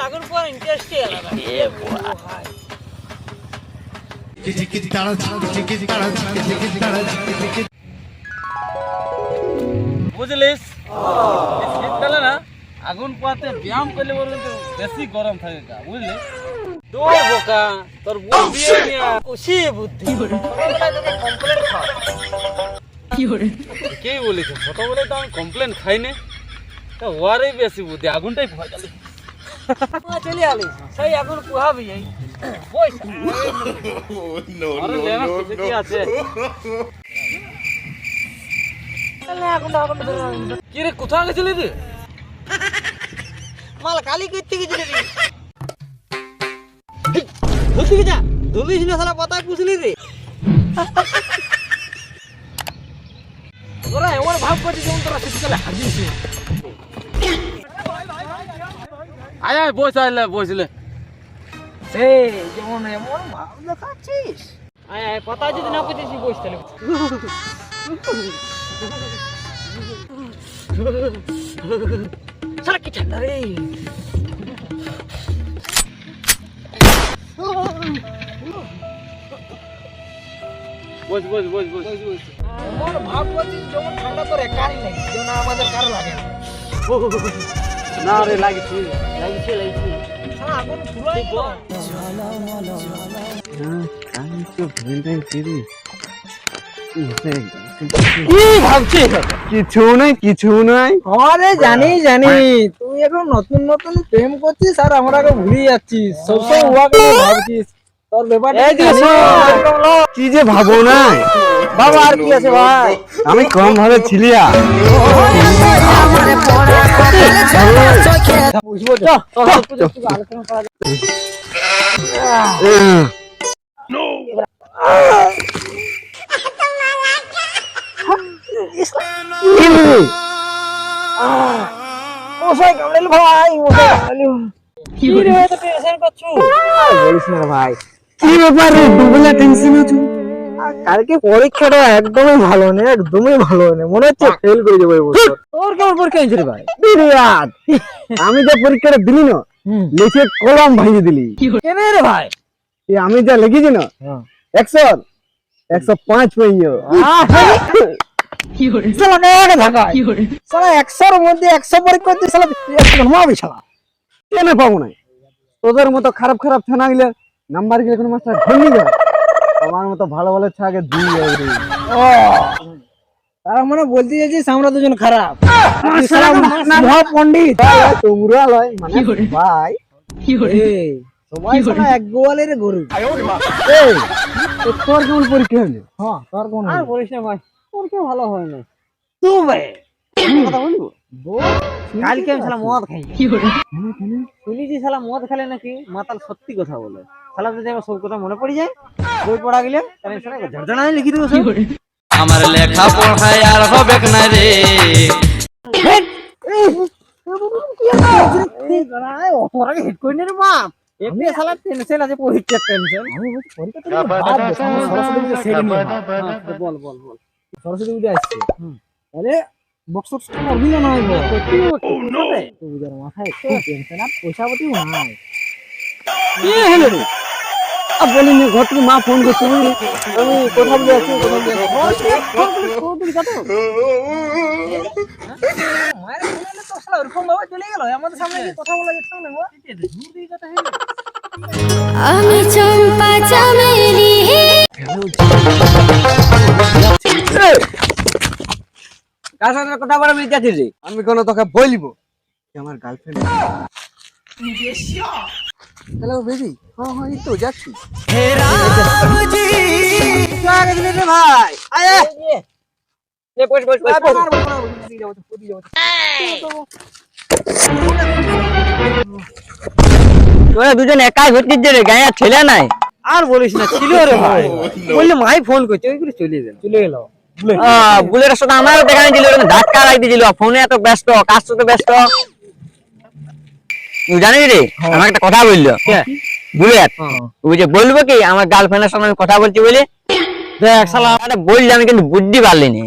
আগুন পোয়ার ইন্টারেস্টই আলাদা। বুঝলিস শীতকালে না আগুন পোয়াতে ব্যায়াম করলে বলতে বেশি গরম থাকে গা, বুঝলি? দূর বোকা, তোর বুদ্ধি খুশি বুদ্ধি। ছোটবেলায় তোকে কমপ্লেন খাও। কে বলেছে ছোটবেলায় তো আমি কমপ্লেন খাই না, তা ওয়ারই বেশি বুদ্ধি, আগুনটাই ভয় গেল। চলে আলিস, সেই আগুন পোহাবি। বইস আরে লেনা কি আছে? কি রে কোথায় গেছিলি রে? মাল কালি করতে গেছিলি রে। ধরতে গেছা ধরলিস না, শালা পাতায় পুষলি রে। তোরা এমন ভাব করছিস যেমন তোরা শীতকালে হাজিয়েছিস। আয় আয় বস, আইলে বসলে সেই যেমন এমন ভাব দেখাচ্ছিস। আয় আয়, কথা যদি না বুঝিস বস তাহলে। শালা কি ঠান্ডা রে। বস বস বস বস। এমন ভাব করছিস যেমন ঠান্ডা তোর একারই নেই, যেন আমাদের কারো লাগে না। না রে লাগিছি লাগিছি লাগিছি। শালা আগুন ফুরাই গো। কি ভাবছিস? কিছু নাই কিছু নাই। আরে জানি জানি, তুই এখন নতুন নতুন প্রেম করছিস আর আমরা ভুলে যাচ্ছিস। সবসময় উহাকে ভাবছিস তোর ব্যাপারটা। কি যে ভাবো না বাবা, আর কি আছে ভাই? আমি কম ভাবে ছিলিয়া বুঝবো তো, আলোচনা করা যাক। মশাই কামড়াইল ভাই, মশাই কামড়াইল। কি রে এত টেনশন করছো? আর বলিস না ভাই। কি ব্যাপার রে, দুবেলা টেনশন আছো? কালকে পরীক্ষাটা একদমই ভালো নেই, একদমই ভালো নেই, মনে হচ্ছে ফেল করে যাবো এই বছর। তোর কেমন পরীক্ষা হয়েছে রে ভাই? বিরাট। আমি যে পরীক্ষাটা দিলি না, লিখে কলম ভাঙিয়ে দিলি। কেন রে ভাই? এ আমি যা লিখেছি না 100 105 পেয়েও। শালা নেড়ে ঢাকা। শালা 100 এর মধ্যে 100 পরীক্ষা দিতে শালা একটা মারবি শালা। কেন পাবো না? তোদের মতো খারাপ খারাপ ছানা গিলে নাম্বার গিলে কোনো মাস্টার ধরনি যায়। আমার মতো ভালো ভালো ছাকে দুই যাবে। ও তার মানে বলতে চাইছিস আমরা দুজন খারাপ? মহা পণ্ডিত তোমরা লয় মানে ভাই। এই সবাই শালা এক গোয়ালের গরু। এই তোর কেমন পরীক্ষা হলো? হ্যাঁ, তোর কোন আর বলিস না ভাই, পরীক্ষা ভালো হয় না। তুই ভাই কথা বলবো? কালকে আমি শালা মদ খাই। শুনেছি শালা মদ খেলে নাকি মাতাল সত্যি কথা বলে। শালা যদি আমার সব কথা মনে পড়ে যায়, বই পড়া গেলে তাহলে শালা ঝড়ঝড়াই লিখে দেবো সব। আমার লেখা পড়ায় আর হবে না রে। অপরাগে হিট করে নে রে বাপ। এমনি শালা টেনশন আছে, পরীক্ষার টেনশন। আমি বলছি পরীক্ষা তো সরস্বতী পূজা সেরে নিয়ে বল বল বল। সরস্বতী পূজা আসছে, তাহলে বক্স বক্স করবি না নয় গো? পূজার মাথায় খুব টেনশন, আর পয়সা পাতিও নাই। কি হলো রে? বলি না ঘর থেকে মা ফোন করছে, আমি কথা বলে আছি। মায়ের ফোনে তো শালা ওরকম ভাবে চলে গেল, আমাদের সামনে কি কথা বলা যাচ্ছে না গো? আমি চম্পা চামেলি। কার সাথে কথা বলা বলতে আছিস রে? আমি কোনো তোকে বলবো আমার গার্লফ্রেন্ড। Hello baby. হ্যাঁ হ্যাঁ, এই তো যাচ্ছি। ভাই আয় বস বস বস। তোরা দুজন একাই ঘুরছিস রে, গায়ে আর ছেলে নাই। আর বলিস না, ছিল রে ভাই। বললে মাই ফোন করছে, ওই করে চলে গেল। বুলেটের সাথে আমারও দেখা ছিল, ধাক্কা লাগতে ছিল। ফোনে এত ব্যস্ত, কাজ তো ব্যস্ত। তুই জানিস রে, আমার একটা কথা বললো বুলেট। তুই যে বলবো কি আমার গার্লফ্রেন্ডের সঙ্গে আমি কথা বলছি বলে, দেখ শালা বললি আমি কিন্তু বুদ্ধি পারলিনি।